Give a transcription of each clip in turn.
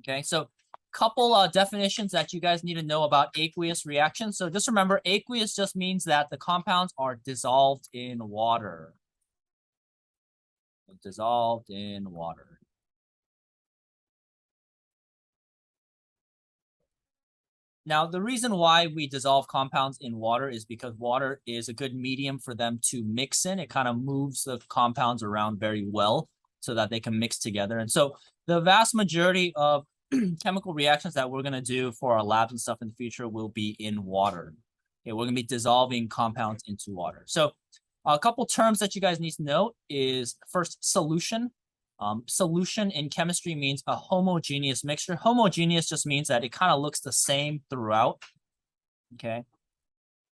Okay, so couple definitions that you guys need to know about aqueous reactions. So just remember, aqueous just means that the compounds are dissolved in water. Dissolved in water. Now, the reason why we dissolve compounds in water is because water is a good medium for them to mix in. It kind of moves the compounds around very well so that they can mix together. And so the vast majority of chemical reactions that we're going to do for our labs and stuff in the future will be in water. Okay, we're going to be dissolving compounds into water. So a couple terms that you guys need to know is first, solution. Solution in chemistry means a homogeneous mixture. Homogeneous just means that it kind of looks the same throughout. Okay.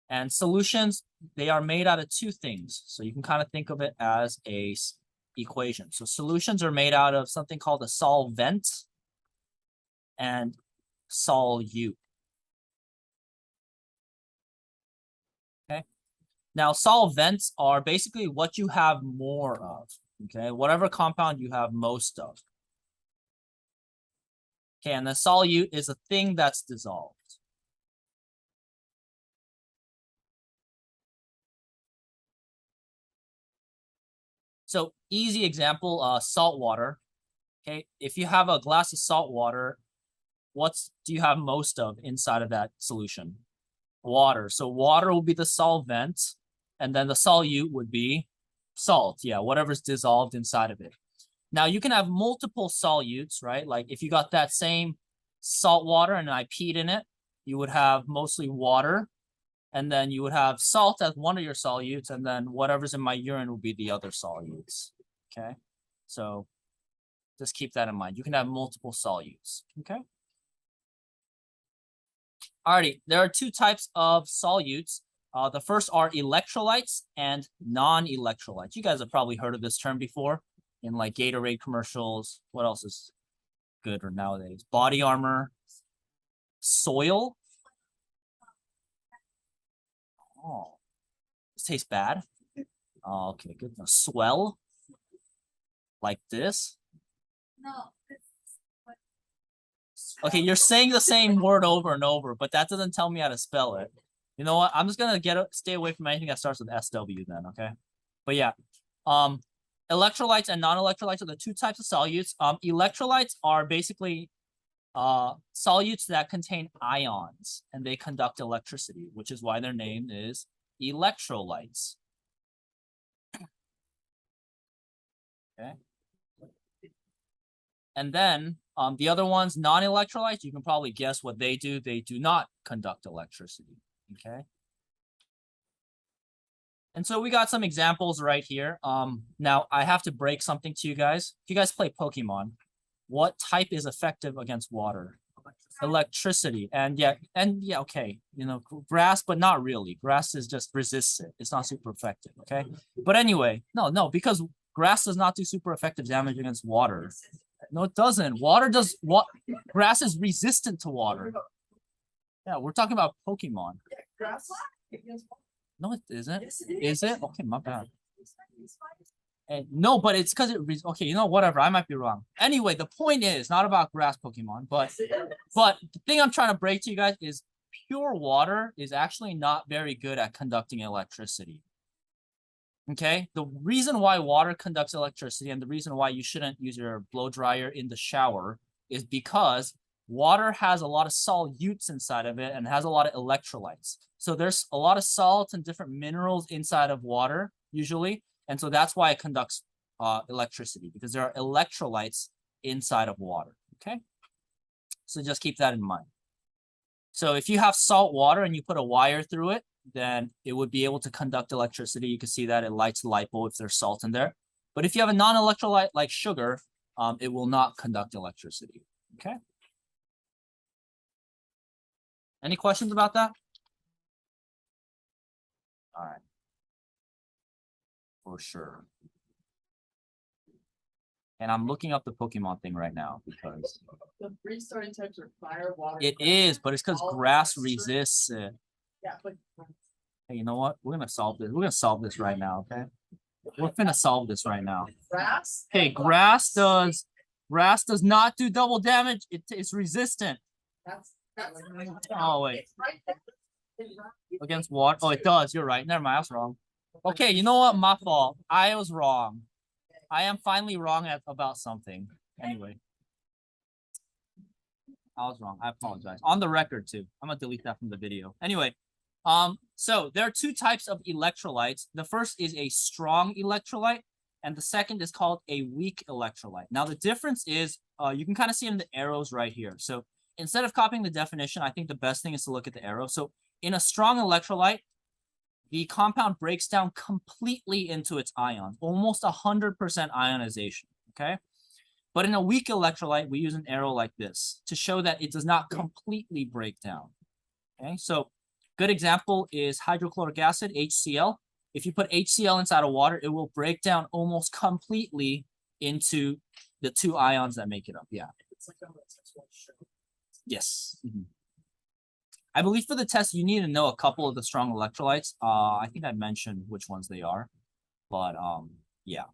And solutions, they are made out of two things. So you can kind of think of it as a equation. So solutions are made out of something called a solvent and solute. Okay. Now, solvents are basically what you have more of. Okay, whatever compound you have most of. Okay, and the solute is a thing that's dissolved. So easy example, salt water. Okay, if you have a glass of salt water, what do you have most of inside of that solution? Water. So water will be the solvent, and then the solute would be salt. Yeah, whatever's dissolved inside of it. Now you can have multiple solutes, right? Like if you got that same salt water and I peed in it, you would have mostly water, and then you would have salt as one of your solutes, and then whatever's in my urine will be the other solutes. Okay, so just keep that in mind. You can have multiple solutes. Okay. Alrighty, there are two types of solutes. The first are electrolytes and non-electrolytes. You guys have probably heard of this term before in like Gatorade commercials. What else is good or nowadays? Body armor, soil. Oh, this tastes bad. Oh, okay, good. Now, swell, like this. No. Okay, you're saying the same word over and over, but that doesn't tell me how to spell it. You know what? I'm just gonna stay away from anything that starts with SW then, okay? But yeah, electrolytes and non-electrolytes are the two types of solutes. Electrolytes are basically solutes that contain ions and they conduct electricity, which is why their name is electrolytes. Okay. And then the other ones, non-electrolytes, you can probably guess what they do. They do not conduct electricity. Okay. And so we got some examples right here. Now I have to break something to you guys. If you guys play Pokemon, what type is effective against water? Electricity. And yeah, okay. You know, grass, but not really. Grass is just resists it. It's not super effective. Okay. But anyway, no, because grass does not do super effective damage against water. No, it doesn't. Water does what? Grass is resistant to water. Yeah, we're talking about Pokemon. Grass? No, it isn't. Yes, it is it? Okay, my bad. And no, but it's because it. Okay, you know, whatever. I might be wrong. Anyway, the point is not about grass Pokemon, but the thing I'm trying to break to you guys is pure water is actually not very good at conducting electricity. Okay, the reason why water conducts electricity and the reason why you shouldn't use your blow dryer in the shower is because water has a lot of solutes inside of it and has a lot of electrolytes. So there's a lot of salts and different minerals inside of water usually. And so that's why it conducts electricity, because there are electrolytes inside of water. Okay, so just keep that in mind. So if you have salt water and you put a wire through it, then it would be able to conduct electricity. You can see that it lights the light bulb if there's salt in there. But if you have a non-electrolyte like sugar, it will not conduct electricity. Okay. Any questions about that? All right. For sure. And I'm looking up the Pokemon thing right now because the three starting types are fire, water. It is, but it's because grass resists it. Yeah, but Hey, you know what? We're gonna solve this. We're gonna solve this right now, okay? We're gonna solve this right now. grass. Okay, grass does Grass does not do double damage. It's resistant. That's. Oh, wait. It's right there. It's right- Against water. Oh, it does. You're right. Never mind. I was wrong. Okay, you know what? My fault. I was wrong. I am finally wrong about something. Anyway. I was wrong. I apologize. On the record, too. I'm going to delete that from the video. Anyway. So there are two types of electrolytes. The first is a strong electrolyte, and the second is called a weak electrolyte. Now, the difference is, you can kind of see in the arrows right here. So instead of copying the definition, I think the best thing is to look at the arrow. So in a strong electrolyte, the compound breaks down completely into its ions, almost 100% ionization, okay? But in a weak electrolyte, we use an arrow like this to show that it does not completely break down, okay? So good example is hydrochloric acid, HCl. If you put HCl inside of water, it will break down almost completely into the two ions that make it up, yeah. It's like a sexual show. Yes. I believe for the test, you need to know a couple of the strong electrolytes. I think I mentioned which ones they are, but yeah.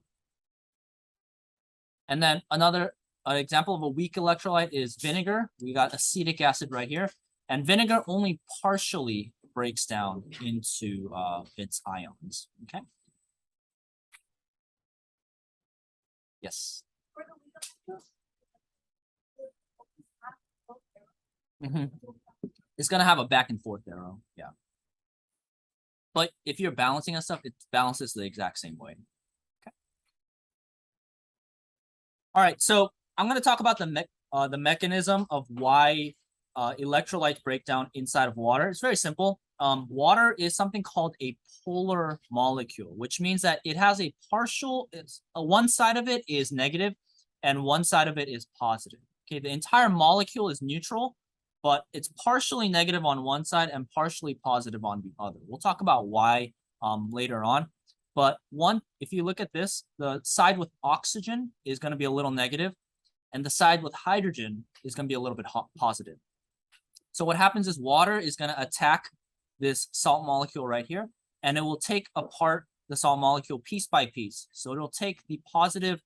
And then an example of a weak electrolyte is vinegar. We got acetic acid right here, and vinegar only partially breaks down into its ions. Okay. Yes. It's gonna have a back and forth arrow, yeah. But if you're balancing and stuff, it balances the exact same way. Okay. All right, so I'm gonna talk about the mechanism of why electrolytes break down inside of water. It's very simple. Water is something called a polar molecule, which means that it has a partial. One side of it is negative, and one side of it is positive. Okay, the entire molecule is neutral, but it's partially negative on one side and partially positive on the other. We'll talk about why later on. But if you look at this, the side with oxygen is going to be a little negative, and the side with hydrogen is going to be a little bit positive. So what happens is water is going to attack this salt molecule right here, and it will take apart the salt molecule piece by piece. So it'll take the positive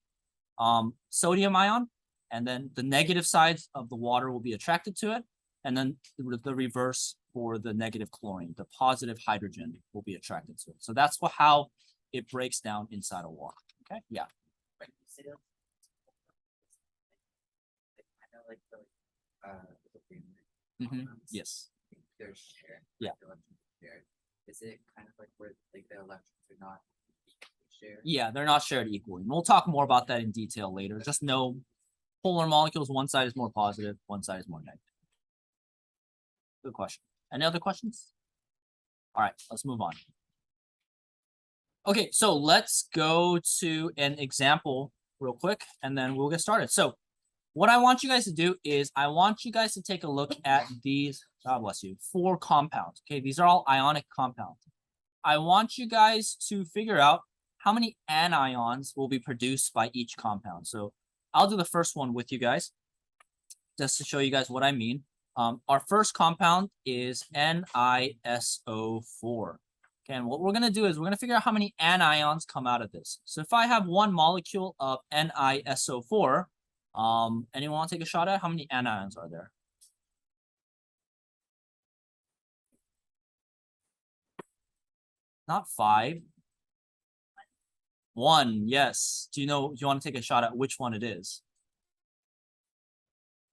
sodium ion, and then the negative sides of the water will be attracted to it. And then the reverse for the negative chlorine, the positive hydrogen will be attracted to it. So that's how it breaks down inside of water. Okay, yeah. I know like the Yes. they're shared. Yeah. The electrons are shared. Is it kind of like where like the electrons are not equally shared? Yeah, they're not shared equally. And we'll talk more about that in detail later. Just know polar molecules, one side is more positive, one side is more negative. Good question. Any other questions? All right, let's move on. Okay, so let's go to an example real quick, and then we'll get started. So what I want you guys to do is I want you guys to take a look at these, God bless you, 4 compounds. Okay, these are all ionic compounds. I want you guys to figure out how many anions will be produced by each compound. So I'll do the first one with you guys, just to show you guys what I mean. Our first compound is NiSO4. Okay, and what we're going to do is we're going to figure out how many anions come out of this. So if I have one molecule of NiSO4, anyone want to take a shot at how many anions are there? Not 5. 1, yes. Do you want to take a shot at which one it is?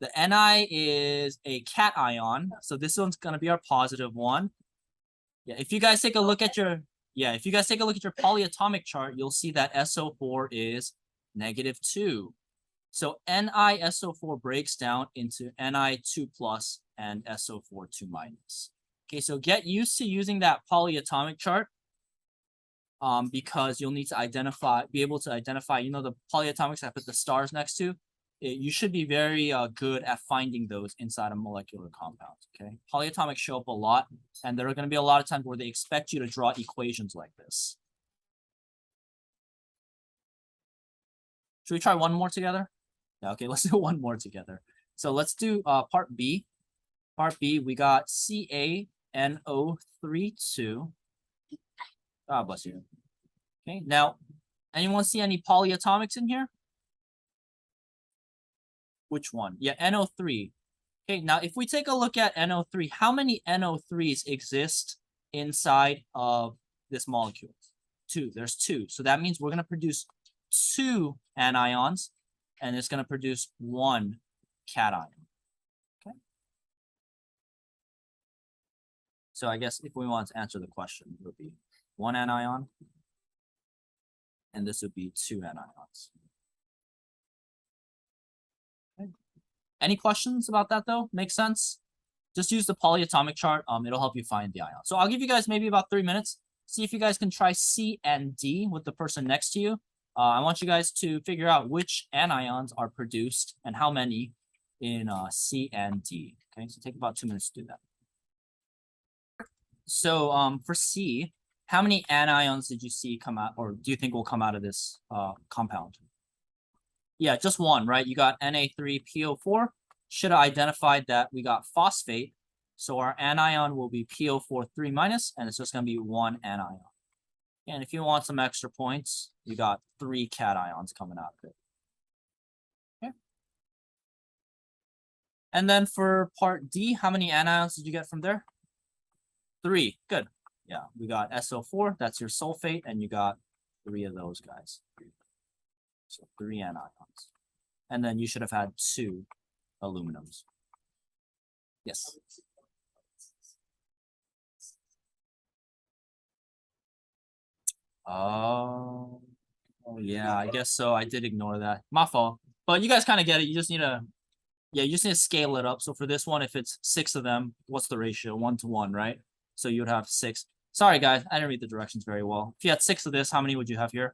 The Ni is a cation, so this one's gonna be our positive one. Yeah, if you guys take a look at your polyatomic chart, you'll see that SO4 is -2. So NiSO4 breaks down into Ni2+ and SO4 2-. Okay, so get used to using that polyatomic chart. Because you'll need to be able to identify, the polyatomics I put the stars next to. You should be very good at finding those inside a molecular compound, okay? Polyatomics show up a lot, and there are going to be a lot of times where they expect you to draw equations like this. Should we try one more together? Yeah, okay, let's do one more together. So let's do part B. Part B, we got CaNO32. God bless you. Okay, now, anyone see any polyatomics in here? Which one? Yeah, NO3. Okay, now if we take a look at NO3, how many NO3s exist inside of this molecule? 2. There's 2. So that means we're going to produce 2 anions, and it's going to produce 1 cation. Okay. So I guess if we want to answer the question, it would be 1 anion, and this would be 2 anions. Okay. Any questions about that though? Make sense? Just use the polyatomic chart. It'll help you find the ion. So I'll give you guys maybe about 3 minutes. See if you guys can try C and D with the person next to you. I want you guys to figure out which anions are produced and how many in C and D. Okay, so take about 2 minutes to do that. So for C, how many anions did you see come out, or do you think will come out of this compound? Yeah, just 1, right? You got Na3PO4. Should have identified that we got phosphate. So our anion will be PO4 3 minus, and it's just going to be 1 anion. And if you want some extra points, you got 3 cations coming out of it. Okay. And then for part D, how many anions did you get from there? 3. Good. Yeah, we got SO4, that's your sulfate, and you got 3 of those guys. So 3 anions. And then you should have had 2 aluminums. Yes. Oh, yeah, I guess so. I did ignore that. My fault. But you guys kind of get it. You just need to, yeah, you just need to scale it up. So for this one, if it's 6 of them, what's the ratio? 1 to 1, right? So you would have 6. Sorry, guys, I didn't read the directions very well. If you had 6 of this, how many would you have here?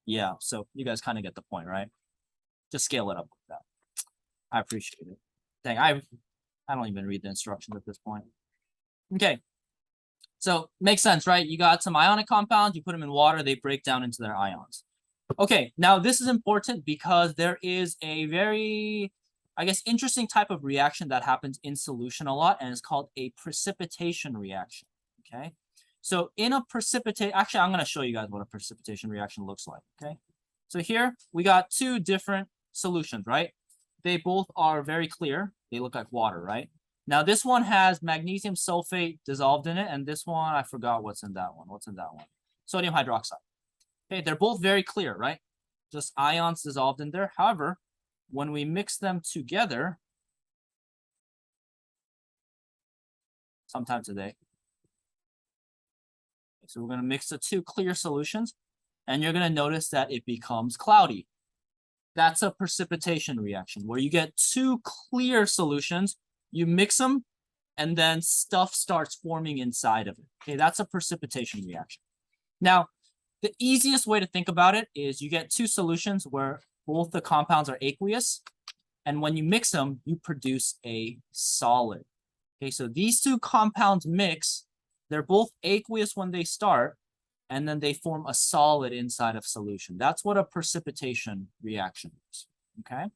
Yeah, so you guys kind of get the point, right? Just scale it up with that. I appreciate it. Dang, I don't even read the instructions at this point. Okay. So makes sense, right? You got some ionic compounds, you put them in water, they break down into their ions. Okay, now this is important because there is a very, I guess, interesting type of reaction that happens in solution a lot, and it's called a precipitation reaction, okay? So in a actually, I'm going to show you guys what a precipitation reaction looks like, okay? So here, we got 2 different solutions, right? They both are very clear. They look like water, right? Now, this one has magnesium sulfate dissolved in it, and this one, I forgot what's in that one. What's in that one? Sodium hydroxide. Okay, they're both very clear, right? Just ions dissolved in there. However, when we mix them together, sometime today, so we're going to mix the 2 clear solutions, and you're going to notice that it becomes cloudy. That's a precipitation reaction where you get 2 clear solutions, you mix them, and then stuff starts forming inside of it. Okay, that's a precipitation reaction. Now, the easiest way to think about it is you get 2 solutions where both the compounds are aqueous, and when you mix them, you produce a solid. Okay, so these 2 compounds mix, they're both aqueous when they start, and then they form a solid inside of solution. That's what a precipitation reaction is, okay?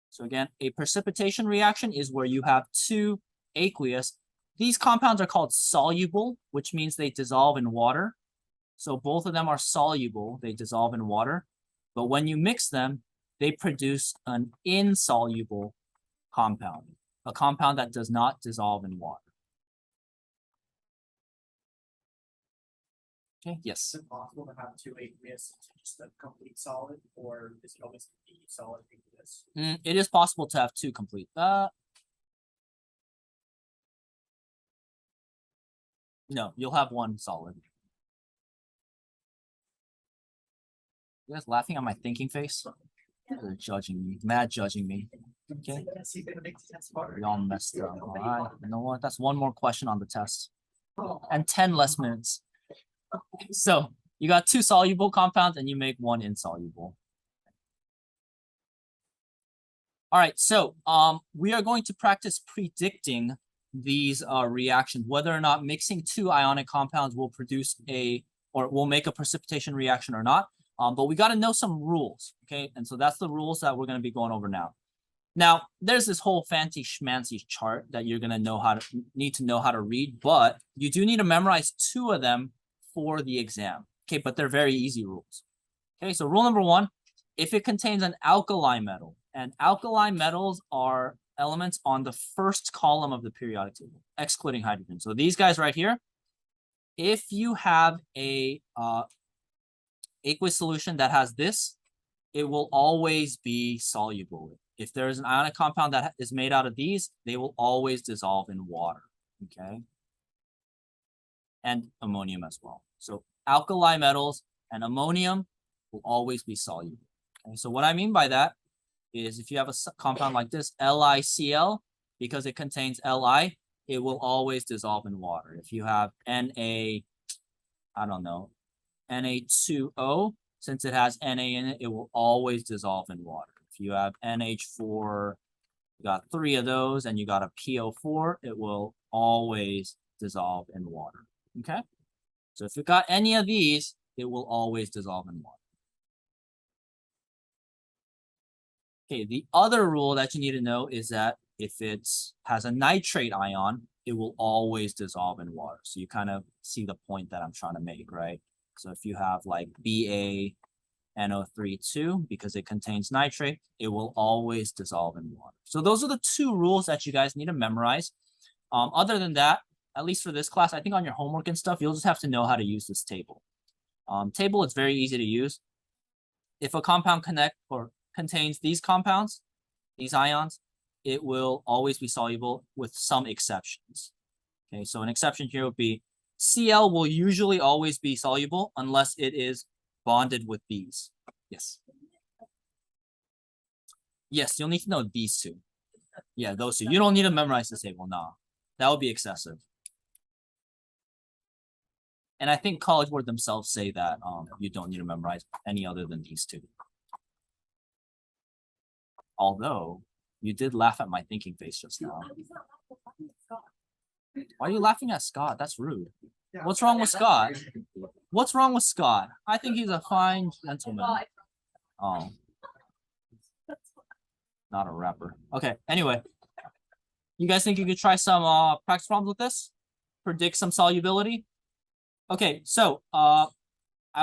So again, a precipitation reaction is where you have 2 aqueous. These compounds are called soluble, which means they dissolve in water. So both of them are soluble, they dissolve in water. But when you mix them, they produce an insoluble compound, a compound that does not dissolve in water. Okay, yes. Is it possible to have 2 aqueous to just a complete solid, or is it always be solid aqueous? It is possible to have 2 complete. No, you'll have 1 solid. You guys laughing at my thinking face? They're judging me, mad judging me. Okay. We all messed up. All right. You know what? That's 1 more question on the test. And 10 less minutes. So you got 2 soluble compounds and you make 1 insoluble. All right, so we are going to practice predicting these reactions, whether or not mixing 2 ionic compounds will produce will make a precipitation reaction or not. But we got to know some rules, okay? And so that's the rules that we're going to be going over now. Now, there's this whole fancy schmancy chart that you're going to need to know how to read, but you do need to memorize 2 of them for the exam, okay? But they're very easy rules. Okay, so rule number 1, if it contains an alkali metal, and alkali metals are elements on the first column of the periodic table, excluding hydrogen. So these guys right here, if you have a aqueous solution that has this, it will always be soluble. If there's an ionic compound that is made out of these, they will always dissolve in water, okay? And ammonium as well. So alkali metals and ammonium will always be soluble. Okay? So what I mean by that is if you have a compound like this, LiCl, because it contains Li, it will always dissolve in water. If you have Na, I don't know, Na2O, since it has Na in it, it will always dissolve in water. If you have NH4, you got 3 of those, and you got a PO4, it will always dissolve in water, okay? So if you got any of these, it will always dissolve in water. Okay, the other rule that you need to know is that if it has a nitrate ion, it will always dissolve in water. So you kind of see the point that I'm trying to make, right? So if you have like BaNO3, because it contains nitrate, it will always dissolve in water. So those are the 2 rules that you guys need to memorize. Other than that, at least for this class, I think on your homework and stuff, you'll just have to know how to use this table. Table, it's very easy to use. If a compound contains these compounds, these ions, it will always be soluble with some exceptions. Okay, so an exception here would be Cl will usually always be soluble unless it is bonded with these. Yes. Yes, you'll need to know these 2. Yeah, those 2. You don't need to memorize this table. No, that would be excessive. And I think College Board themselves say that you don't need to memorize any other than these 2. Although you did laugh at my thinking face just now. Why are you laughing at Scott? That's rude. What's wrong with Scott? What's wrong with Scott? I think he's a fine gentleman. Oh. Not a rapper. Okay, anyway. You guys think you could try some practice problems with this? Predict some solubility? Okay, so I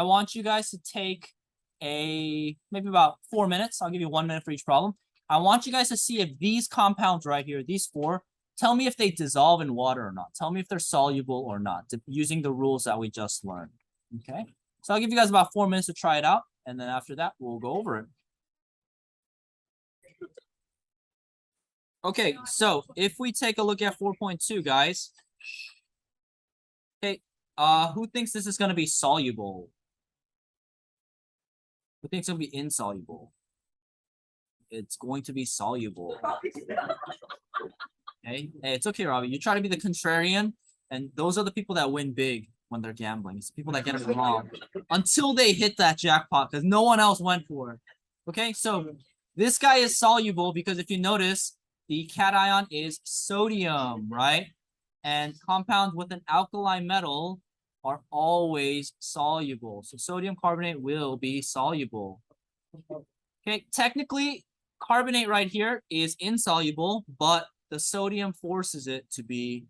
want you guys to take maybe about 4 minutes. I'll give you 1 minute for each problem. I want you guys to see if these compounds right here, these 4, tell me if they dissolve in water or not. Tell me if they're soluble or not, using the rules that we just learned. Okay, so I'll give you guys about 4 minutes to try it out, and then after that, we'll go over it. Okay, so if we take a look at 4.2, guys. Okay, who thinks this is going to be soluble? Who thinks it'll be insoluble? It's going to be soluble. Okay, hey, it's okay, Robbie. You try to be the contrarian, and those are the people that win big when they're gambling. It's the people that get it wrong until they hit that jackpot because no one else went for it. Okay, so this guy is soluble because if you notice, the cation is sodium, right? And compounds with an alkali metal are always soluble. So sodium carbonate will be soluble. Okay, technically, carbonate right here is insoluble, but the sodium forces it to be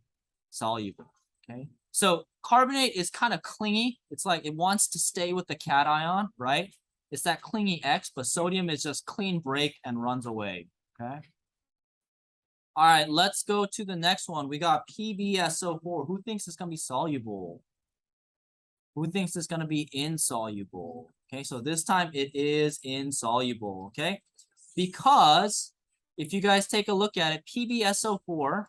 soluble. Okay, so carbonate is kind of clingy. It's like it wants to stay with the cation, right? It's that clingy X, but sodium is just clean break and runs away. Okay. All right, let's go to the next one. We got PbSO4. Who thinks it's going to be soluble? Who thinks it's going to be insoluble? Okay, so this time it is insoluble, okay? Because if you guys take a look at it, PbSO4,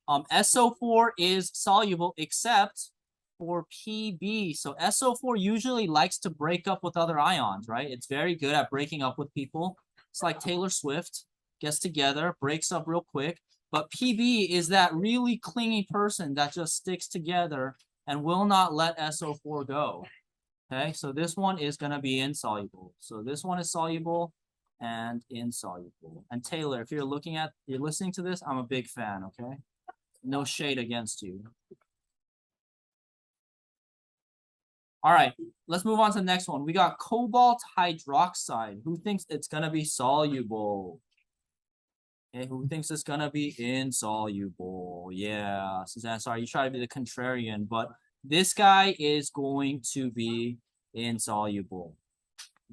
SO4 is soluble except for Pb. So SO4 usually likes to break up with other ions, right? It's very good at breaking up with people. It's like Taylor Swift. Gets together, breaks up real quick. But Pb is that really clingy person that just sticks together and will not let SO4 go. Okay, so this one is going to be insoluble. So this one is soluble and insoluble. And Taylor, if you're listening to this, I'm a big fan, okay? No shade against you. All right, let's move on to the next one. We got cobalt hydroxide. Who thinks it's going to be soluble? Okay, who thinks it's gonna be insoluble? Yeah, Suzanne, sorry, you try to be the contrarian, but this guy is going to be insoluble.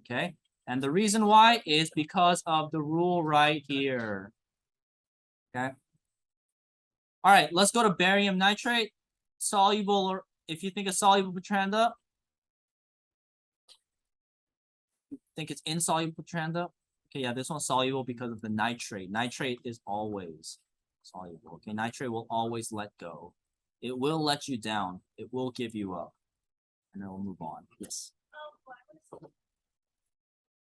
Okay, and the reason why is because of the rule right here. Okay. All right, let's go to barium nitrate. Soluble, or if you think it's soluble, Bertranda. Think it's insoluble, Bertranda. Okay, yeah, this one's soluble because of the nitrate. Nitrate is always soluble. Okay, nitrate will always let go. It will let you down. It will give you up. And then we'll move on. Yes.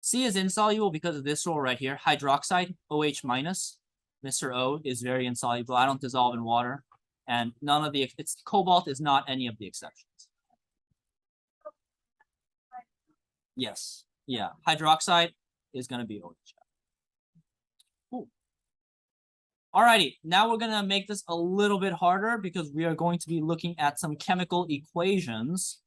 C is insoluble because of this rule right here. Hydroxide, OH minus. Mr. O is very insoluble. I don't dissolve in water. And none of the, it's cobalt is not any of the exceptions. Yes. Yeah. Hydroxide is going to be OH. Cool. Alrighty. Now we're going to make this a little bit harder because we are going to be looking at some chemical equations.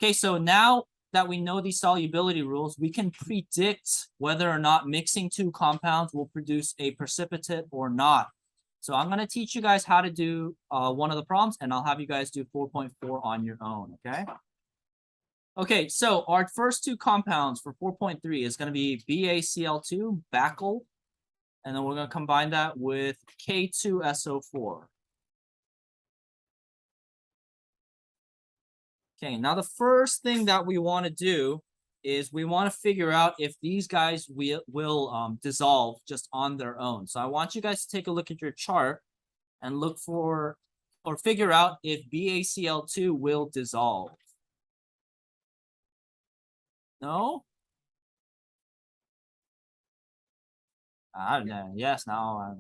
Okay, so now that we know these solubility rules, we can predict whether or not mixing two compounds will produce a precipitate or not. So I'm going to teach you guys how to do one of the problems, and I'll have you guys do 4.4 on your own, okay? Okay, so our first two compounds for 4.3 is going to be BaCl2, Bacal, and then we're going to combine that with K2SO4. Okay, now the first thing that we want to do is we want to figure out if these guys will dissolve just on their own. So I want you guys to take a look at your chart and look for or figure out if BaCl2 will dissolve. No? I don't know. Yes, no.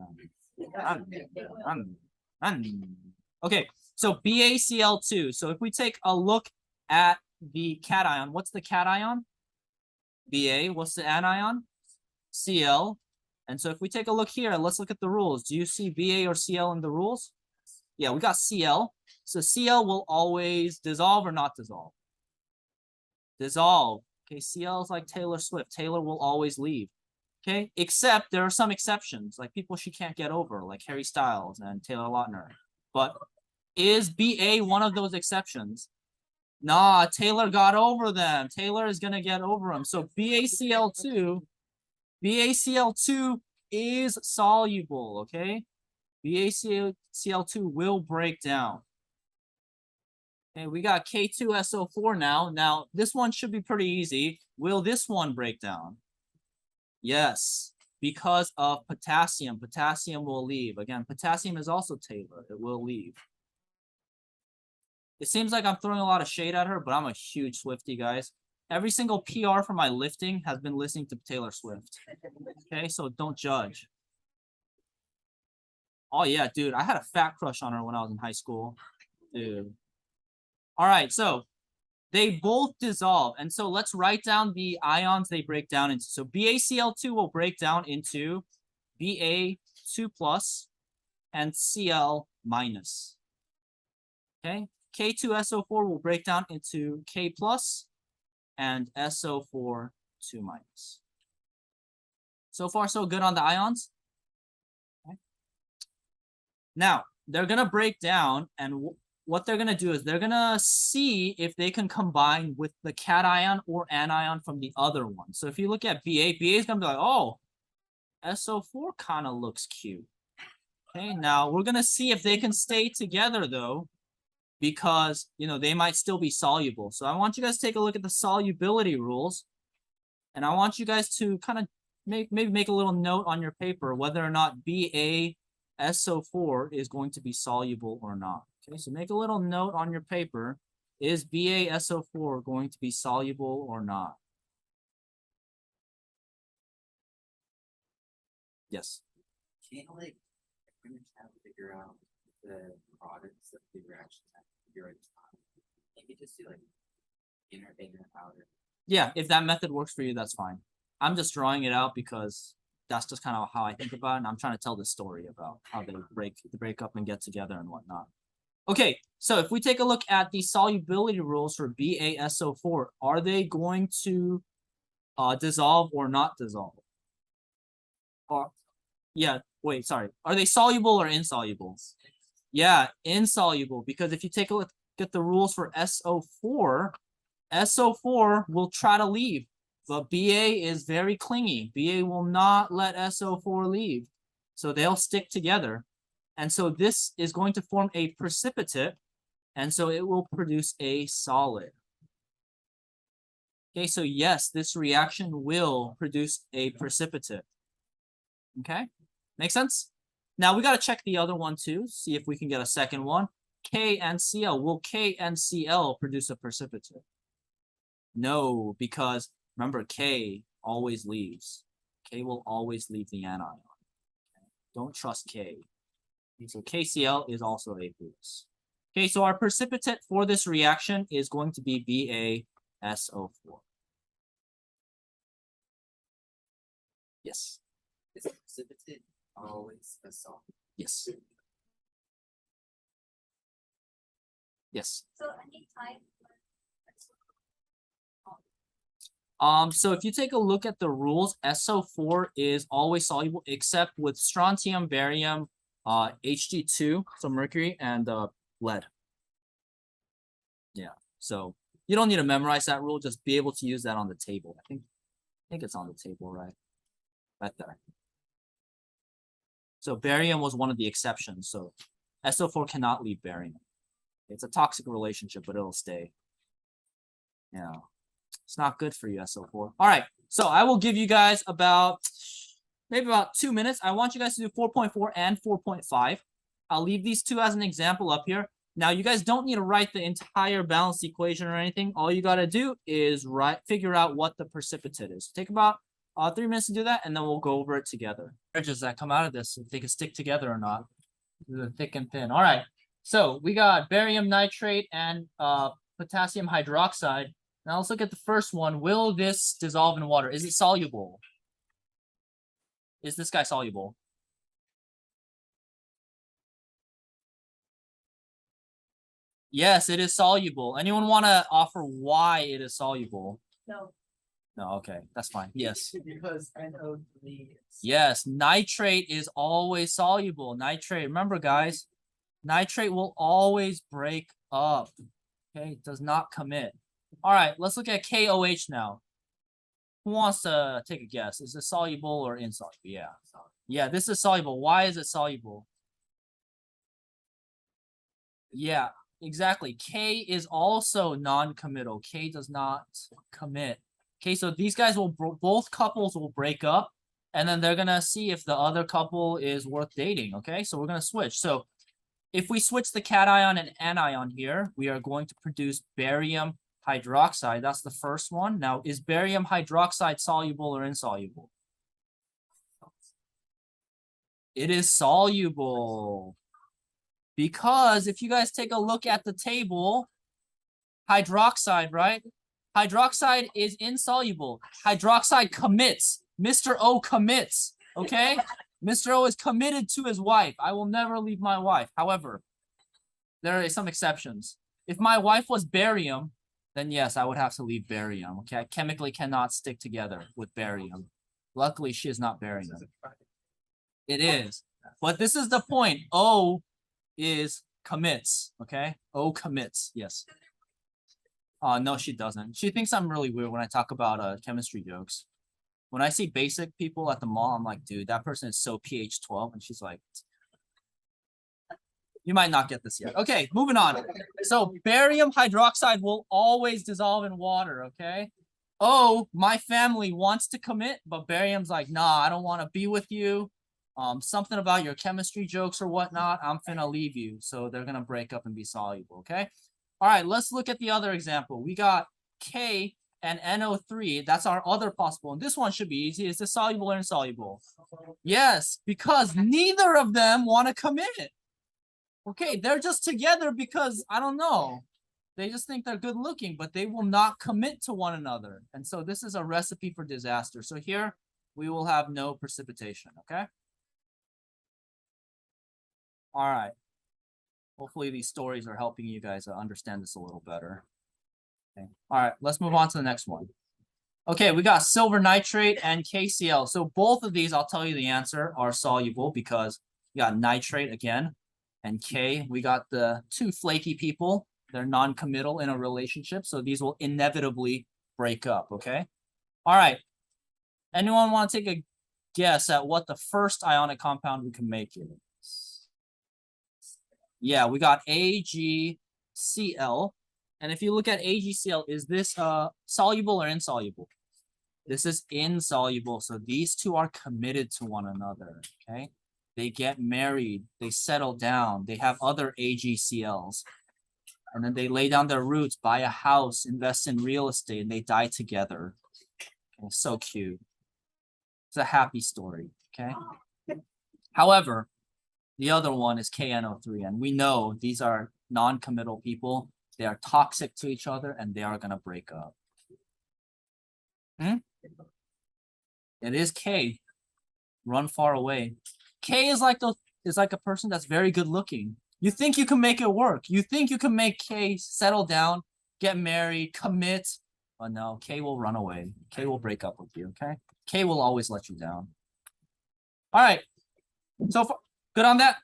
Okay, so BaCl2. So if we take a look at the cation, what's the cation? Ba. What's the anion? Cl. And so if we take a look here, let's look at the rules. Do you see Ba or Cl in the rules? Yeah, we got Cl. So Cl will always dissolve or not dissolve? Dissolve. Okay, Cl is like Taylor Swift. Taylor will always leave. Okay, except there are some exceptions, like people she can't get over, like Harry Styles and Taylor Lautner. But is Ba one of those exceptions? Nah, Taylor got over them. Taylor is gonna get over them. So BaCl2 is soluble, okay? BaCl2 will break down. Okay, we got K2SO4 now. Now, this one should be pretty easy. Will this one break down? Yes, because of potassium. Potassium will leave. Again, potassium is also Taylor. It will leave. It seems like I'm throwing a lot of shade at her, but I'm a huge Swiftie, guys. Every single PR for my lifting has been listening to Taylor Swift. Okay, so don't judge. Oh, yeah, dude. I had a fat crush on her when I was in high school. Dude. All right, so they both dissolve. And so let's write down the ions they break down into. So BaCl2 will break down into Ba2 plus and Cl minus. Okay, K2SO4 will break down into K plus and SO4 2 minus. So far, so good on the ions. Okay. Now, they're going to break down, and what they're going to do is they're going to see if they can combine with the cation or anion from the other one. So if you look at Ba is going to be like, oh, SO4 kind of looks cute. Okay, now we're going to see if they can stay together, though, because, you know, they might still be soluble. So I want you guys to take a look at the solubility rules, and I want you guys to kind of maybe make a little note on your paper whether or not BaSO4 is going to be soluble or not. Okay, so make a little note on your paper. Is BaSO4 going to be soluble or not? Yes. Can't like pretty much have to figure out the products of the reactions have to figure out time. You could just do like inner outer. Yeah, if that method works for you, that's fine. I'm just drawing it out because that's just kind of how I think about it, and I'm trying to tell the story about how they break up and get together and whatnot. Okay, so if we take a look at the solubility rules for BaSO4, are they going to dissolve or not dissolve? Or, yeah, wait, sorry. Are they soluble or insoluble? Yeah, insoluble, because if you take a look at the rules for SO4, SO4 will try to leave. But Ba is very clingy. Ba will not let SO4 leave. So they'll stick together. And so this is going to form a precipitate. And so it will produce a solid. Okay, so yes, this reaction will produce a precipitate. Okay, make sense? Now we got to check the other one too, see if we can get a second one. K and Cl. Will K and Cl produce a precipitate? No, because remember, K always leaves. K will always leave the anion. Okay? Don't trust K. Okay, so KCl is also aqueous. Okay, so our precipitate for this reaction is going to be BaSO4. Yes. Is precipitate always a solid? Yes. Yes. So any time. So if you take a look at the rules, SO4 is always soluble except with strontium, barium, Hg2, so mercury, and lead. Yeah, so you don't need to memorize that rule, just be able to use that on the table. I think it's on the table, right? Right there. So barium was one of the exceptions, so SO4 cannot leave barium. It's a toxic relationship, but it'll stay. Yeah. It's not good for you, SO4. All right, so I will give you guys maybe about 2 minutes. I want you guys to do 4.4 and 4.5. I'll leave these two as an example up here. Now, you guys don't need to write the entire balanced equation or anything. All you got to do is figure out what the precipitate is. Take about 3 minutes to do that, and then we'll go over it together. Bridges that come out of this, if they can stick together or not. They're thick and thin. All right, so we got barium nitrate and potassium hydroxide. Now let's look at the first one. Will this dissolve in water? Is it soluble? Is this guy soluble? Yes, it is soluble. Anyone want to offer why it is soluble? No. No, okay, that's fine. Yes. Because NO3 is. Yes, nitrate is always soluble. Nitrate, remember guys, nitrate will always break up. Okay, it does not commit. All right, let's look at KOH now. Who wants to take a guess? Is it soluble or insoluble? Yeah. Yeah, this is soluble. Why is it soluble? Yeah, exactly. K is also non-committal. K does not commit. Okay, so these guys will, both couples will break up, and then they're going to see if the other couple is worth dating. Okay, so we're going to switch. So if we switch the cation and anion here, we are going to produce barium hydroxide. That's the first one. Now, is barium hydroxide soluble or insoluble? It is soluble. Because if you guys take a look at the table, hydroxide, right? Hydroxide is insoluble. Hydroxide commits. Mr. O commits, okay? Mr. O is committed to his wife. I will never leave my wife. However, there are some exceptions. If my wife was barium, then yes, I would have to leave barium, okay? I chemically cannot stick together with barium. Luckily, she is not barium. It is. But this is the point. O is commits, okay? O commits, yes. No, she doesn't. She thinks I'm really weird when I talk about chemistry jokes. When I see basic people at the mall, I'm like, dude, that person is so pH 12. And she's like, you might not get this yet. Okay, moving on. So barium hydroxide will always dissolve in water, okay? Oh, my family wants to commit, but barium's like, nah, I don't want to be with you. Something about your chemistry jokes or whatnot, I'm finna leave you. So they're gonna break up and be soluble, okay? All right, let's look at the other example. We got K and NO3. That's our other possible. And this one should be easy. Is this soluble or insoluble? Yes, because neither of them want to commit. Okay, they're just together because, I don't know. They just think they're good looking, but they will not commit to one another. And so this is a recipe for disaster. So here we will have no precipitation, okay? All right. Hopefully these stories are helping you guys understand this a little better. Okay. All right, let's move on to the next one. Okay, we got silver nitrate and KCl. So both of these, I'll tell you the answer, are soluble because we got nitrate again. And K, we got the two flaky people. They're non-committal in a relationship, so these will inevitably break up, okay? All right. Anyone want to take a guess at what the first ionic compound we can make is? Yeah, we got AgCl. And if you look at AgCl, is this soluble or insoluble? This is insoluble. So these two are committed to one another. Okay. They get married, they settle down, they have other AgCls. And then they lay down their roots, buy a house, invest in real estate, and they die together. Okay, so cute. It's a happy story, okay? However, the other one is KNO3, and we know these are non-committal people. They are toxic to each other, and they are going to break up. It is K. Run far away. K is like a person that's very good looking. You think you can make it work. You think you can make K settle down, get married, commit. But no, K will run away. K will break up with you, okay? K will always let you down. All right. So far, good on that?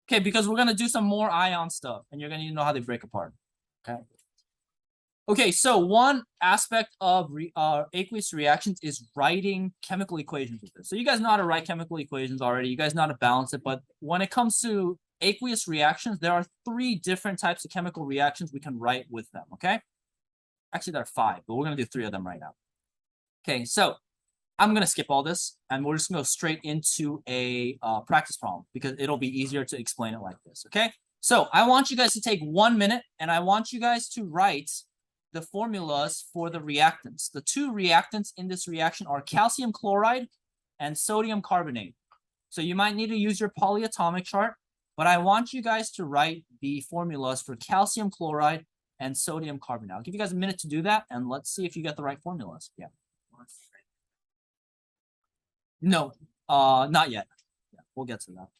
Okay, because we're going to do some more ion stuff, and you're going to need to know how they break apart, okay? Okay, so one aspect of aqueous reactions is writing chemical equations with this. So you guys know how to write chemical equations already. You guys know how to balance it. But when it comes to aqueous reactions, there are 3 different types of chemical reactions we can write with them, okay? Actually, there are 5, but we're going to do 3 of them right now. Okay, so I'm going to skip all this, and we're just going to go straight into a practice problem because it'll be easier to explain it like this, okay? So I want you guys to take 1 minute, and I want you guys to write the formulas for the reactants. The 2 reactants in this reaction are calcium chloride and sodium carbonate. So you might need to use your polyatomic chart, but I want you guys to write the formulas for calcium chloride and sodium carbonate. I'll give you guys a minute to do that, and let's see if you get the right formulas. Yeah. No, not yet. Yeah, we'll get to that.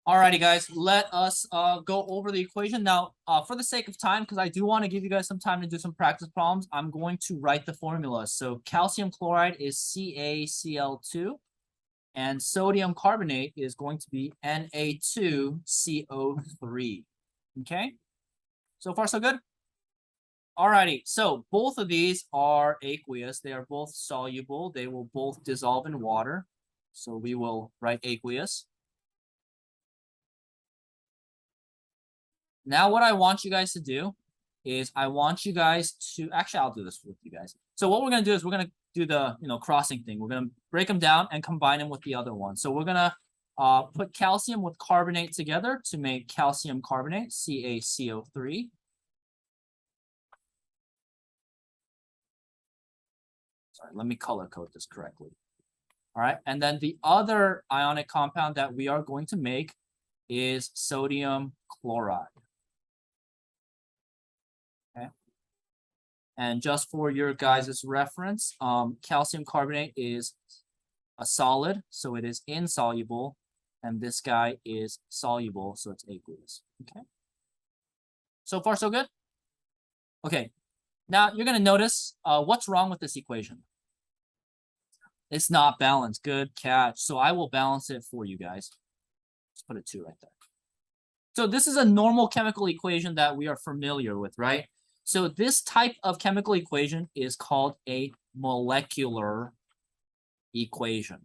Alrighty, guys, let us go over the equation. Now, for the sake of time, because I do want to give you guys some time to do some practice problems, I'm going to write the formula. So calcium chloride is CaCl2, and sodium carbonate is going to be Na2CO3. Okay? So far, so good? Alrighty, so both of these are aqueous. They are both soluble. They will both dissolve in water. So we will write aqueous. Now what I want you guys to do is I want you guys to, actually I'll do this with you guys. So what we're going to do is we're going to do the, crossing thing. We're going to break them down and combine them with the other one. So we're going to put calcium with carbonate together to make calcium carbonate, CaCO3. Sorry, let me color code this correctly. All right, and then the other ionic compound that we are going to make is sodium chloride. Okay. And just for your guys' reference, calcium carbonate is a solid, so it is insoluble, and this guy is soluble, so it's aqueous. Okay. So far, so good? Okay. Now you're going to notice what's wrong with this equation. It's not balanced. Good catch. So I will balance it for you guys. Let's put a 2 right there. So this is a normal chemical equation that we are familiar with, right? So this type of chemical equation is called a molecular equation.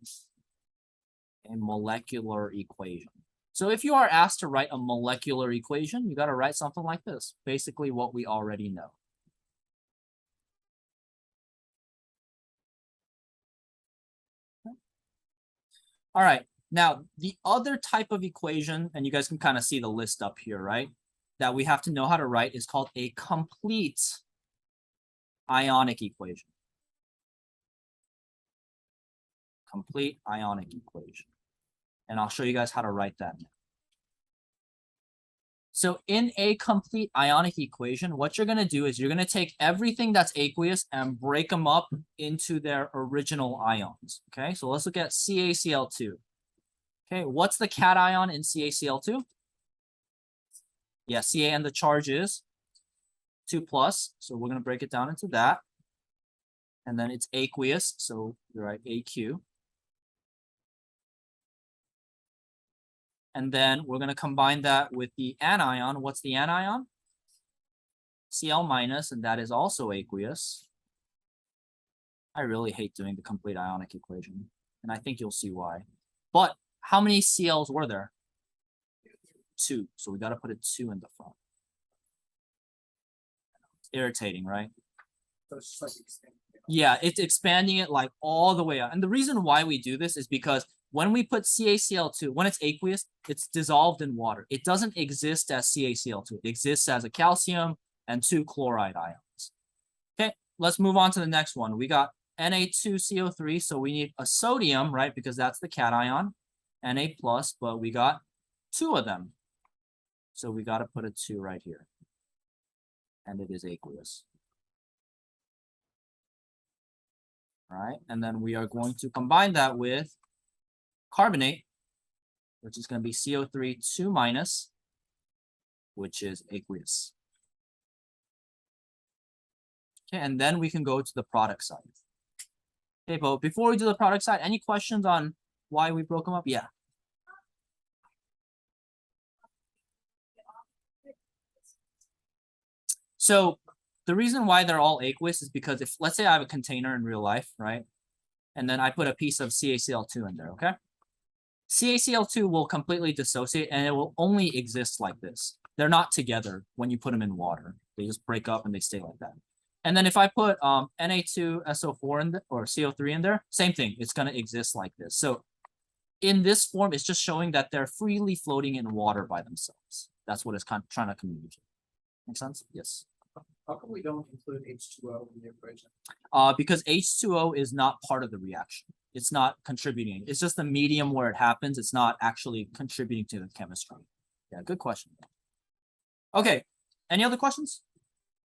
A molecular equation. So if you are asked to write a molecular equation, you got to write something like this. Basically what we already know. All right. Now, the other type of equation, and you guys can kind of see the list up here, right? That we have to know how to write is called a complete ionic equation. complete ionic equation. And I'll show you guys how to write that now. So in a complete ionic equation, what you're going to do is you're going to take everything that's aqueous and break them up into their original ions. Okay, so let's look at CaCl2. Okay, what's the cation in CaCl2? Yeah, Ca and the charge is 2+. So we're going to break it down into that. And then it's aqueous, so you're right, AQ. And then we're going to combine that with the anion. What's the anion? Cl-, and that is also aqueous. I really hate doing the complete ionic equation, and I think you'll see why. But how many Cl's were there? 2. So we got to put a 2 in the front. It's irritating, right? So it's just like expanding. Yeah, it's expanding it like all the way out. And the reason why we do this is because when we put CaCl2, when it's aqueous, it's dissolved in water. It doesn't exist as CaCl2. It exists as a calcium and 2 chloride ions. Okay, let's move on to the next one. We got Na2CO3, so we need a sodium, right? Because that's the cation, Na+, but we got 2 of them. So we got to put a 2 right here. And it is aqueous. All right, and then we are going to combine that with carbonate, which is going to be CO3 2-, which is aqueous. Okay, and then we can go to the product side. Okay, but before we do the product side, any questions on why we broke them up? Yeah. So the reason why they're all aqueous is because if, let's say I have a container in real life, right? And then I put a piece of CaCl2 in there, okay? CaCl2 will completely dissociate and it will only exist like this. They're not together when you put them in water. They just break up and they stay like that. And then if I put Na2SO4 in or CO3 in there, same thing. It's going to exist like this. So in this form, it's just showing that they're freely floating in water by themselves. That's what it's kind of trying to communicate. Make sense? Yes. How come we don't include H2O in the equation? Because H2O is not part of the reaction. It's not contributing. It's just the medium where it happens. It's not actually contributing to the chemistry. Yeah, good question. Okay, any other questions?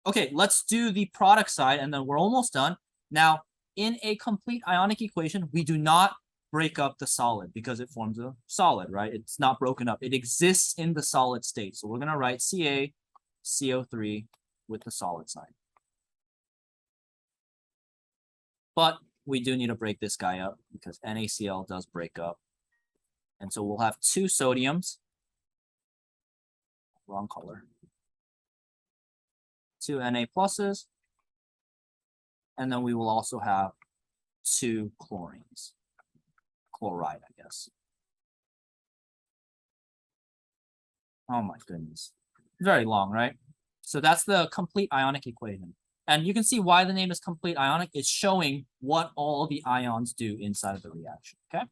Okay, let's do the product side and then we're almost done. Now, in a complete ionic equation, we do not break up the solid because it forms a solid, right? It's not broken up. It exists in the solid state. So we're going to write CaCO3 with the solid side. But we do need to break this guy up because NaCl does break up. And so we'll have 2 sodiums. Wrong color. 2 Na+. And then we will also have 2 chlorines. Chloride, I guess. Oh my goodness. Very long, right? So that's the complete ionic equation. And you can see why the name is complete ionic. It's showing what all the ions do inside of the reaction, okay?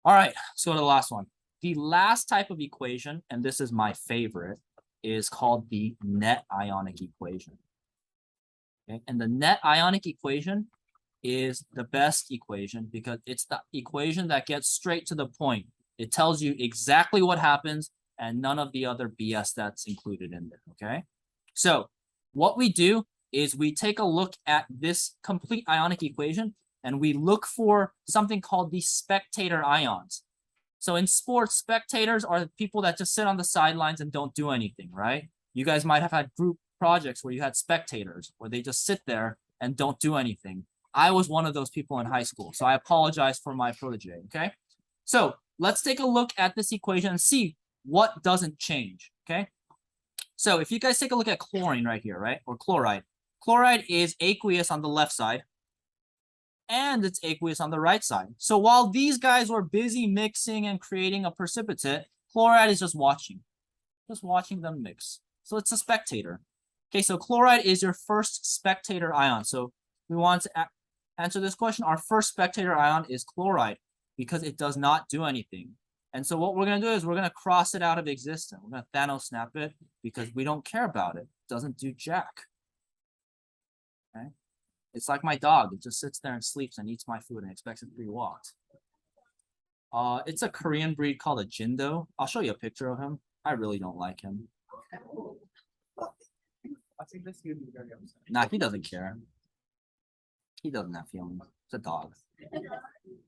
All right, let's go to the last one. The last type of equation, and this is my favorite, is called the net ionic equation. Okay, and the net ionic equation is the best equation because it's the equation that gets straight to the point. It tells you exactly what happens and none of the other BS that's included in there, okay? So what we do is we take a look at this complete ionic equation and we look for something called the spectator ions. So in sports, spectators are the people that just sit on the sidelines and don't do anything, right? You guys might have had group projects where you had spectators, where they just sit there and don't do anything. I was one of those people in high school, so I apologize for my protege, okay? So let's take a look at this equation and see what doesn't change, okay? So if you guys take a look at chlorine right here, right, or chloride. Chloride is aqueous on the left side, and it's aqueous on the right side. So while these guys were busy mixing and creating a precipitate, chloride is just watching them mix. So it's a spectator. Okay, so chloride is your first spectator ion. So we want to answer this question. Our first spectator ion is chloride because it does not do anything. And so what we're going to do is we're going to cross it out of existence. We're going to Thanos snap it because we don't care about it. It doesn't do jack. Okay. It's like my dog. It just sits there and sleeps and eats my food and expects it to be walked. It's a Korean breed called a Jindo. I'll show you a picture of him. I really don't like him. I think this would be very upset. Nah, he doesn't care. He doesn't have feelings. It's a dog.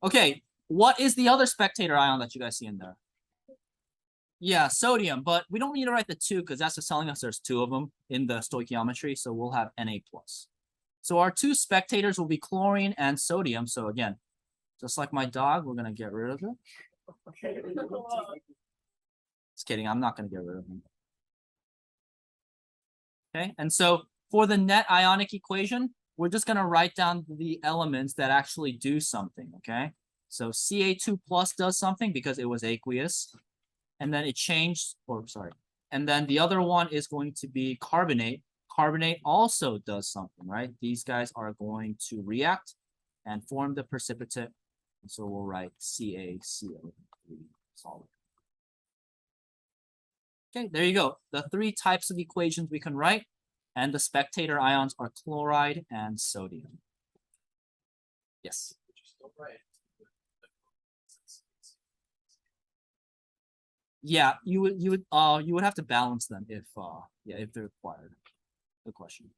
Okay, what is the other spectator ion that you guys see in there? Yeah, sodium, but we don't need to write the 2 because that's just telling us there's 2 of them in the stoichiometry, so we'll have Na+. So our 2 spectators will be chlorine and sodium. So again, just like my dog, we're gonna get rid of it. Just kidding, I'm not gonna get rid of him. Okay, and so for the net ionic equation, we're just gonna write down the elements that actually do something, okay? So Ca2 plus does something because it was aqueous, and then it changed, or sorry, and then the other one is going to be carbonate. Carbonate also does something, right? These guys are going to react and form the precipitate. And so we'll write CaCO3 solid. Okay, there you go. The 3 types of equations we can write, and the spectator ions are chloride and sodium. Yes. Yeah, you would have to balance them if they're required. Good question.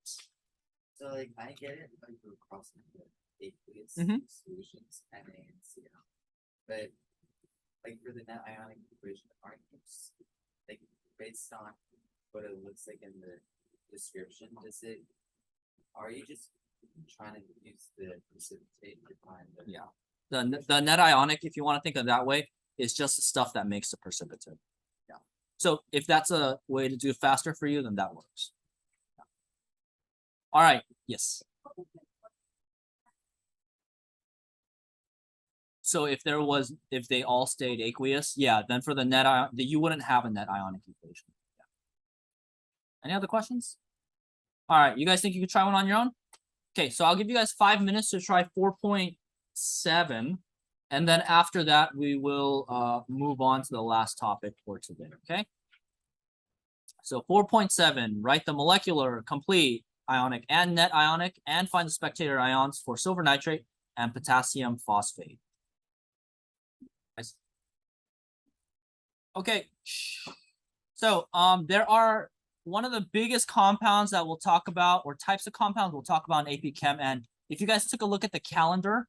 So like I get it, like we're crossing the aqueous Mhm. solutions, Na and Cl. But like for the net ionic equation, aren't you just like based on what it looks like in the description, are you just trying to use the precipitate to find the Yeah. The net ionic, if you want to think of it that way, is just the stuff that makes the precipitate. Yeah. So if that's a way to do it faster for you, then that works. Yeah. All right. Yes. So if they all stayed aqueous, yeah, then for the net ion, you wouldn't have a net ionic equation. Yeah. Any other questions? All right, you guys think you could try one on your own? Okay, so I'll give you guys 5 minutes to try 4.7, and then after that we will move on to the last topic for today. Okay. So 4.7, write the molecular, complete, ionic, and net ionic, and find the spectator ions for silver nitrate and potassium phosphate. Nice. Okay. So there are one of the biggest compounds that we'll talk about, or types of compounds we'll talk about in AP Chem. And if you guys took a look at the calendar,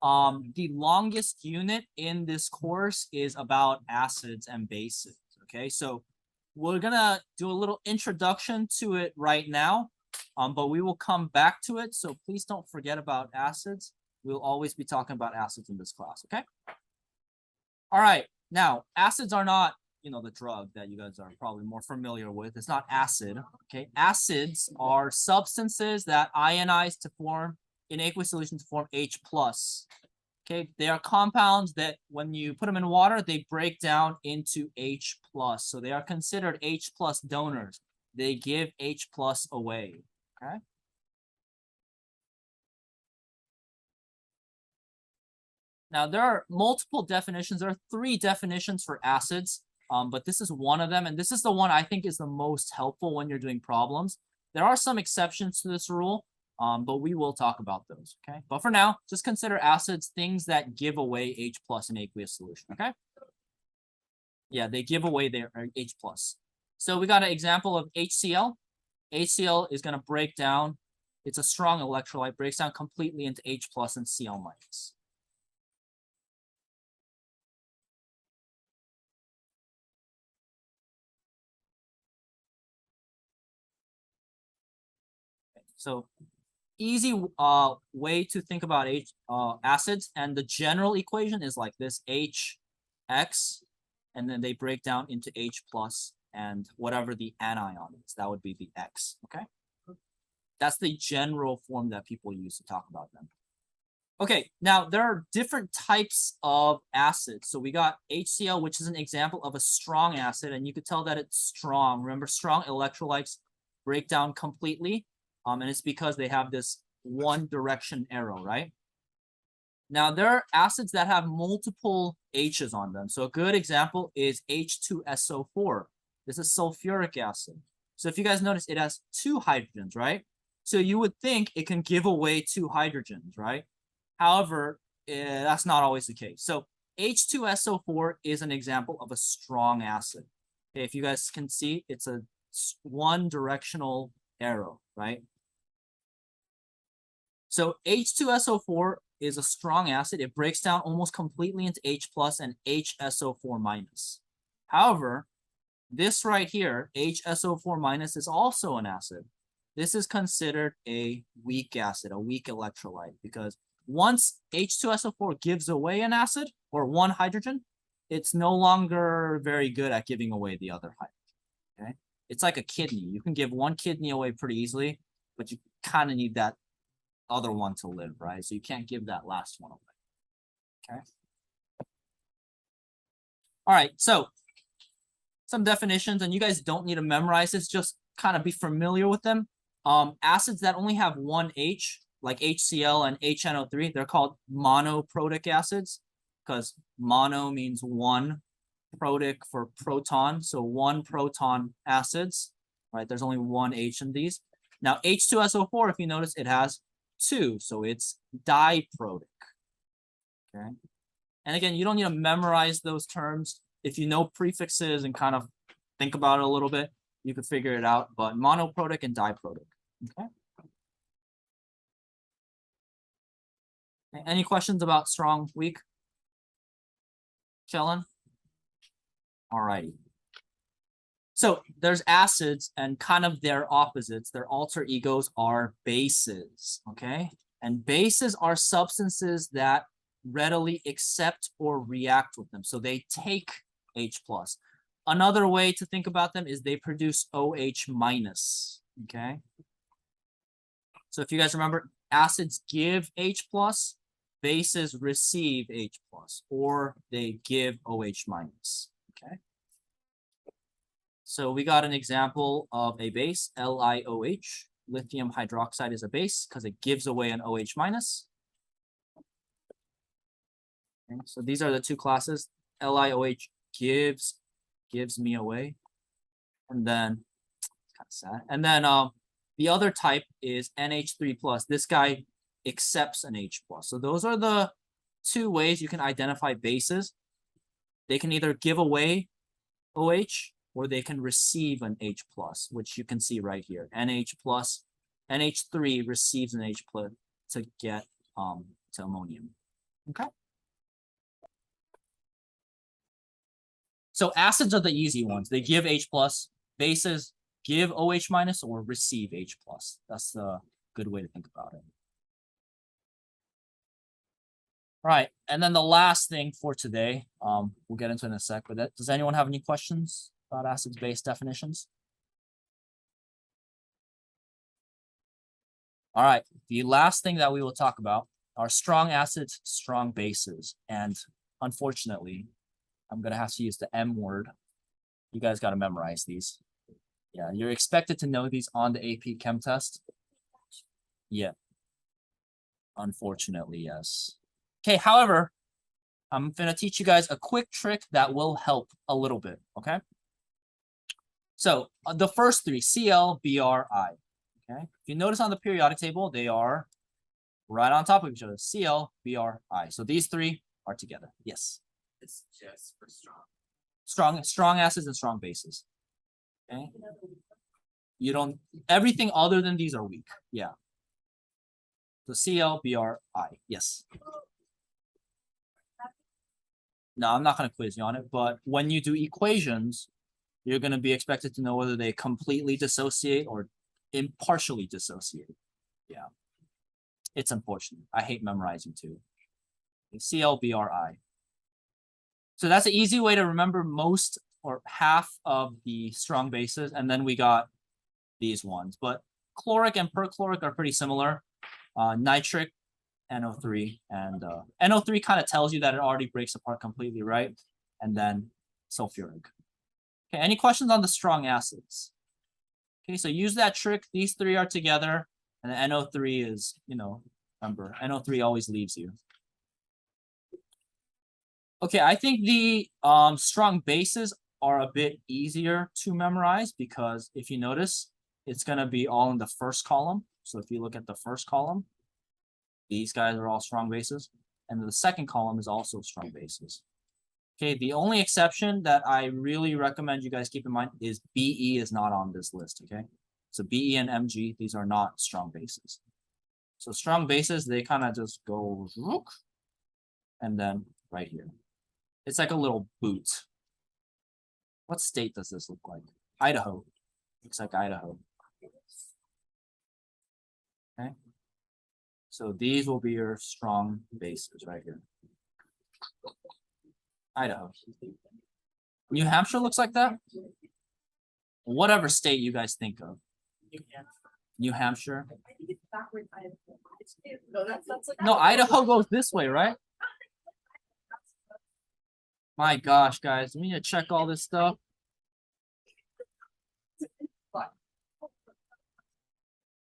the longest unit in this course is about acids and bases. Okay, so we're gonna do a little introduction to it right now, but we will come back to it. So please don't forget about acids. We'll always be talking about acids in this class. Okay. All right. Now, acids are not, the drug that you guys are probably more familiar with. It's not acid. Okay. Acids are substances that ionize to form in aqueous solution to form H+. Okay. They are compounds that when you put them in water, they break down into H+. So they are considered H+ donors. They give H+ away. Okay. Now, there are multiple definitions. There are 3 definitions for acids, but this is one of them. And this is the one I think is the most helpful when you're doing problems. There are some exceptions to this rule, but we will talk about those, okay? But for now, just consider acids things that give away H+ in aqueous solution, okay? Yeah, they give away their H+. So we got an example of HCl. HCl is going to break down. It's a strong electrolyte, breaks down completely into H+ and Cl-. So easy way to think about acids, and the general equation is like this: HX, and then they break down into H+ and whatever the anion is, that would be the X. Okay, that's the general form that people use to talk about them. Okay, now there are different types of acids. So we got HCl, which is an example of a strong acid, and you could tell that it's strong. Remember, strong electrolytes break down completely. And it's because they have this one direction arrow, right? Now, there are acids that have multiple H's on them. So a good example is H2SO4. This is sulfuric acid. So if you guys notice, it has 2 hydrogens, right? So you would think it can give away 2 hydrogens, right? However, that's not always the case. So H2SO4 is an example of a strong acid. Okay, if you guys can see, it's a one directional arrow, right? So H2SO4 is a strong acid. It breaks down almost completely into H plus and HSO4 minus. However, this right here, HSO4 minus, is also an acid. This is considered a weak acid, a weak electrolyte, because once H2SO4 gives away an acid or one hydrogen, it's no longer very good at giving away the other hydrogen. Okay, it's like a kidney. You can give one kidney away pretty easily, but you kind of need that other one to live, right? So you can't give that last one away. Okay. All right, so some definitions, and you guys don't need to memorize this, just kind of be familiar with them. Acids that only have one H, like HCl and HNO3, they're called monoprotic acids, because mono means one, protic for proton, so one proton acids, right? There's only one H in these. Now H2SO4, if you notice, it has 2, so it's diprotic. Okay, and again, you don't need to memorize those terms. If you know prefixes and kind of think about it a little bit, you could figure it out. But monoprotic and diprotic. Okay. Any questions about strong, weak? Kellen? All righty. So there's acids, and kind of their opposites, their alter egos are bases. Okay, and bases are substances that readily accept or react with them. So they take H plus. Another way to think about them is they produce OH minus. Okay. So if you guys remember, acids give H plus, bases receive H plus, or they give OH minus. Okay. So we got an example of a base, LiOH. Lithium hydroxide is a base because it gives away an OH minus. Okay, so these are the two classes. LiOH gives me away. And then, kind of sad. And then the other type is NH3 plus. This guy accepts an H plus. So those are the two ways you can identify bases. They can either give away OH or they can receive an H plus, which you can see right here. NH plus, NH3 receives an H plus to get to ammonium. Okay. So acids are the easy ones. They give H plus. Bases give OH minus or receive H plus. That's the good way to think about it. All right, and then the last thing for today, we'll get into in a sec, but does anyone have any questions about acids-base definitions? All right, the last thing that we will talk about are strong acids, strong bases. And unfortunately, I'm gonna have to use the M word. You guys gotta memorize these. Yeah, you're expected to know these on the AP Chem test. Yeah. Unfortunately, yes. Okay, however, I'm gonna teach you guys a quick trick that will help a little bit, okay? So the first three, Cl, Br, I, okay? If you notice on the periodic table, they are right on top of each other, Cl, Br, I. So these three are together, yes. It's just for strong. Strong acids and strong bases, okay? You don't, everything other than these are weak, yeah. So Cl, Br, I, yes. No, I'm not going to quiz you on it, but when you do equations, you're going to be expected to know whether they completely dissociate or impartially dissociate. Yeah. It's unfortunate. I hate memorizing too. Cl, Br, I. So that's an easy way to remember most or half of the strong bases. And then we got these ones. But chloric and perchloric are pretty similar. Nitric, NO3, and NO3 kind of tells you that it already breaks apart completely, right? And then sulfuric. Okay, any questions on the strong acids? Okay, so use that trick. These three are together, and the NO3 is, you know, remember, NO3 always leaves you. Okay, I think the strong bases are a bit easier to memorize because if you notice, it's going to be all in the first column. So if you look at the first column, these guys are all strong bases. And the second column is also strong bases. Okay, the only exception that I really recommend you guys keep in mind is BE is not on this list, okay? So BE and MG, these are not strong bases. So strong bases, they kind of just go rook, and then right here. It's like a little boot. What state does this look like? Idaho. Looks like Idaho. Okay. So these will be your strong bases right here. Idaho. New Hampshire looks like that. Whatever state you guys think of. New Hampshire. I think it's backwards. No, that's like. No, Idaho goes this way, right? My gosh, guys, we need to check all this stuff.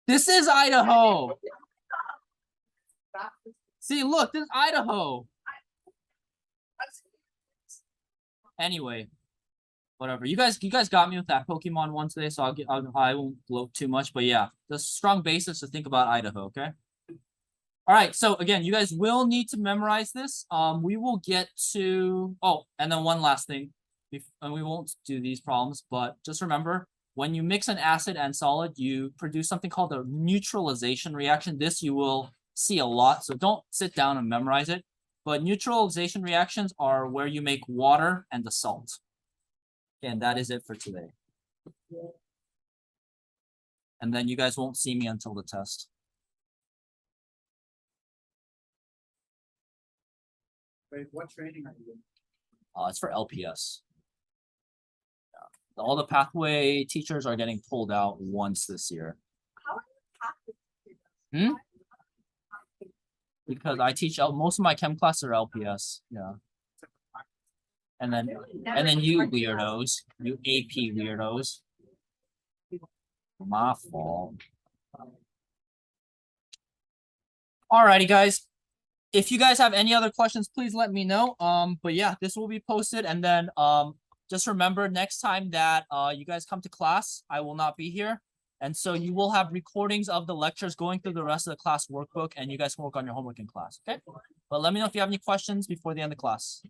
This is Idaho. See, look, this is Idaho. Anyway, whatever. You guys got me with that Pokemon one today, so I won't bloat too much. But yeah, the strong basis to think about Idaho. Okay. All right. So again, you guys will need to memorize this. We will get to and then one last thing, and we won't do these problems, but just remember when you mix an acid and solid, you produce something called a neutralization reaction. This you will see a lot, so don't sit down and memorize it. But neutralization reactions are where you make water and the salt. And that is it for today. And then you guys won't see me until the test. Wait, what training are you in? It's for LPS. Yeah. All the pathway teachers are getting pulled out once this year. Hmm? Because I teach most of my chem classes are LPS. Yeah. And then you weirdos, you AP weirdos. My fault. Alrighty, guys. If you guys have any other questions, please let me know. But yeah, this will be posted, and then just remember next time that you guys come to class, I will not be here. And so you will have recordings of the lectures going through the rest of the class workbook, and you guys can work on your homework in class, okay? But let me know if you have any questions before the end of class.